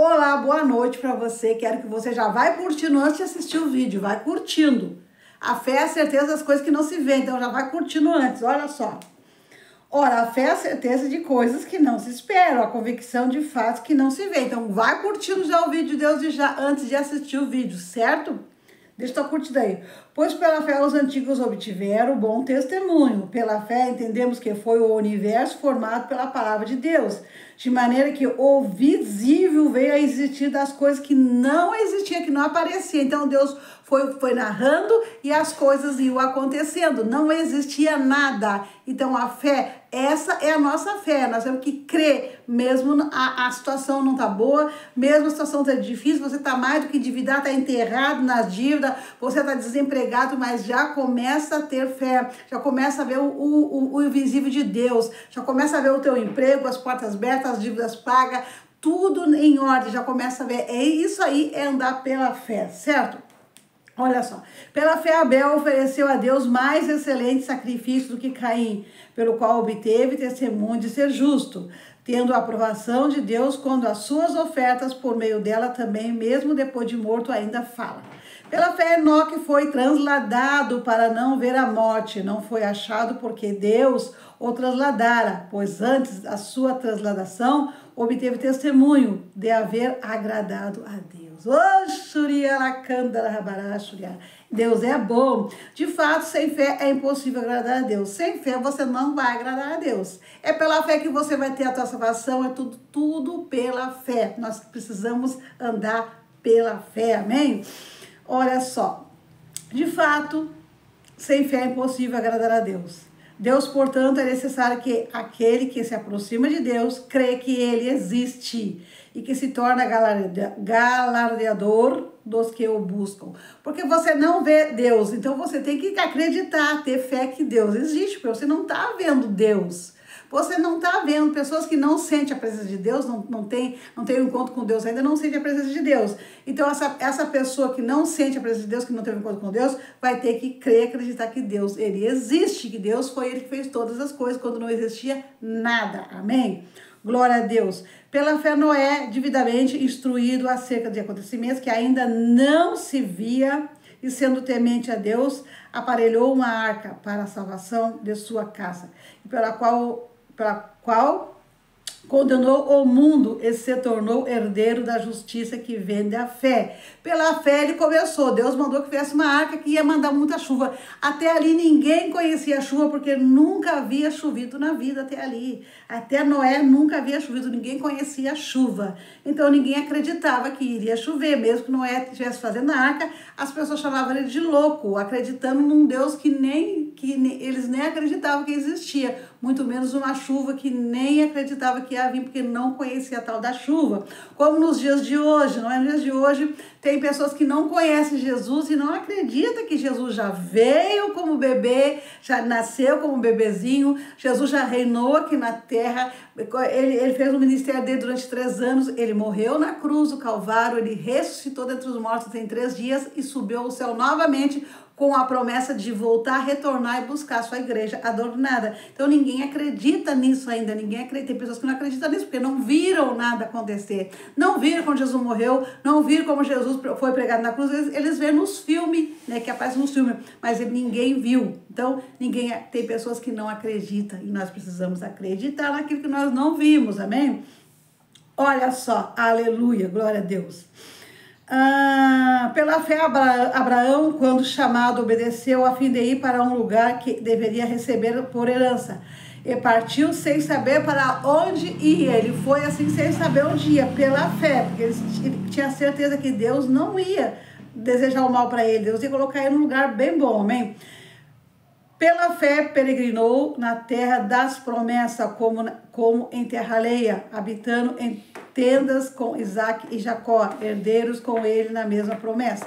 Olá, boa noite para você. Quero que você já vai curtindo antes de assistir o vídeo. Vai curtindo. A fé é a certeza das coisas que não se vê. Então já vai curtindo antes. Olha só. Ora, a fé é a certeza de coisas que não se esperam. A convicção de fatos que não se vê. Então vai curtindo já o vídeo de Deus já antes de assistir o vídeo, certo? Deixa eu curtir daí. Pois pela fé os antigos obtiveram bom testemunho. Pela fé entendemos que foi o universo formado pela palavra de Deus, de maneira que o visível veio a existir das coisas que não existiam, que não apareciam. Então Deus foi narrando e as coisas iam acontecendo. Não existia nada. Então a fé, essa é a nossa fé. Nós temos que crer, mesmo a situação não tá boa, mesmo a situação tá difícil, você tá mais do que endividado, tá enterrado nas dívidas, você tá desempregado, mas já começa a ter fé, já começa a ver o invisível de Deus, já começa a ver o teu emprego, as portas abertas, as dívidas pagas, tudo em ordem, já começa a ver. É isso aí, é andar pela fé, certo? Olha só, pela fé Abel ofereceu a Deus mais excelente sacrifício do que Caim, pelo qual obteve testemunho de ser justo, tendo a aprovação de Deus quando as suas ofertas, por meio dela também, mesmo depois de morto, ainda fala. Pela fé Enoque foi transladado para não ver a morte, não foi achado porque Deus o transladara, pois antes da sua transladação obteve testemunho de haver agradado a Deus. Deus é bom. De fato, sem fé é impossível agradar a Deus. Sem fé você não vai agradar a Deus. É pela fé que você vai ter a tua salvação, é tudo pela fé. Nós precisamos andar pela fé, amém? Olha só, de fato, sem fé é impossível agradar a Deus. Deus, portanto, é necessário que aquele que se aproxima de Deus crê que Ele existe e que se torna galardeador dos que o buscam. Porque você não vê Deus, então você tem que acreditar, ter fé que Deus existe, porque você não está vendo Deus. Você não está vendo pessoas que não sentem a presença de Deus, não tem um encontro com Deus ainda, não sente a presença de Deus. Então, essa pessoa que não sente a presença de Deus, que não teve um encontro com Deus, vai ter que crer, acreditar que Deus, Ele existe, que Deus foi Ele que fez todas as coisas quando não existia nada. Amém? Glória a Deus. Pela fé, Noé, devidamente instruído acerca de acontecimentos que ainda não se via, e sendo temente a Deus, aparelhou uma arca para a salvação de sua casa, pela qual condenou o mundo e se tornou herdeiro da justiça que vem da fé. Pela fé ele começou. Deus mandou que viesse uma arca que ia mandar muita chuva. Até ali ninguém conhecia a chuva porque nunca havia chovido na vida até ali. Até Noé nunca havia chovido, ninguém conhecia a chuva. Então ninguém acreditava que iria chover. Mesmo que Noé estivesse fazendo a arca, as pessoas chamavam ele de louco, acreditando num Deus que eles nem acreditavam que existia. Muito menos uma chuva que nem acreditava que ia vir, porque não conhecia a tal da chuva. Como nos dias de hoje, não é? Nos dias de hoje tem pessoas que não conhecem Jesus e não acreditam que Jesus já veio como bebê, já nasceu como bebezinho, Jesus já reinou aqui na terra, ele fez o ministério dele durante 3 anos, ele morreu na cruz do Calvário, ele ressuscitou dentre os mortos em 3 dias e subiu ao céu novamente, com a promessa de voltar, retornar e buscar a sua igreja adornada. Então ninguém acredita nisso ainda, ninguém acredita. Tem pessoas que não acreditam nisso, porque não viram nada acontecer. Não viram quando Jesus morreu, não viram como Jesus foi pregado na cruz. Eles vêem nos filmes, né, que aparecem nos filmes, mas ninguém viu. Então tem pessoas que não acreditam e nós precisamos acreditar naquilo que nós não vimos, amém? Olha só, aleluia, glória a Deus. Pela fé, Abraão, quando chamado, obedeceu a fim de ir para um lugar que deveria receber por herança. E partiu sem saber para onde ia. Ele foi assim sem saber onde ia, pela fé, porque ele tinha certeza que Deus não ia desejar o mal para ele. Deus ia colocar ele num lugar bem bom, amém? Pela fé, peregrinou na terra das promessas, como em terra alheia, habitando em tendas com Isaac e Jacó, herdeiros com ele na mesma promessa.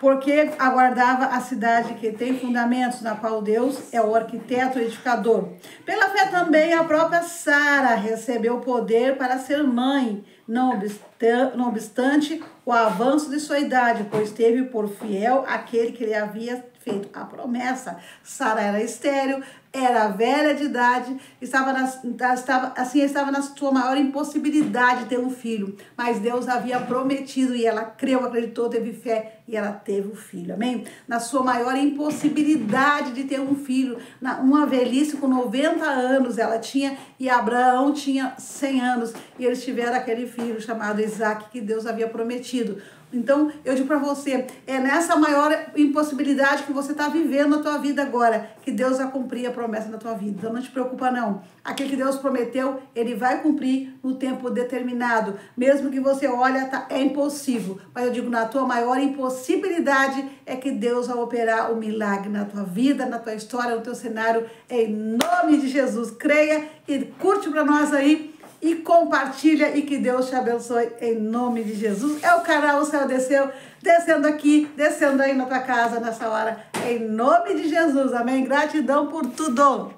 Porque aguardava a cidade que tem fundamentos, na qual Deus é o arquiteto e edificador. Pela fé também a própria Sara recebeu poder para ser mãe, não obstante o avanço de sua idade, pois teve por fiel aquele que lhe havia feito a promessa. Sara era estéril, era velha de idade, estava na sua maior impossibilidade de ter um filho, mas Deus havia prometido e ela creu, acreditou, teve fé e ela teve o filho, amém? Na sua maior impossibilidade de ter um filho, uma velhice com 90 anos ela tinha e Abraão tinha 100 anos e eles tiveram aquele filho chamado Isaac que Deus havia prometido. Então, eu digo para você, é nessa maior impossibilidade que você está vivendo na tua vida agora, que Deus vai cumprir a promessa na tua vida. Então, não te preocupa não. Aquilo que Deus prometeu, Ele vai cumprir no tempo determinado. Mesmo que você olha, é impossível. Mas eu digo, na tua maior impossibilidade é que Deus vai operar o milagre na tua vida, na tua história, no teu cenário, em nome de Jesus. Creia e curte para nós aí. E compartilha e que Deus te abençoe em nome de Jesus. É o canal O Céu Desceu, descendo aqui, descendo aí na tua casa nessa hora, em nome de Jesus, amém? Gratidão por tudo.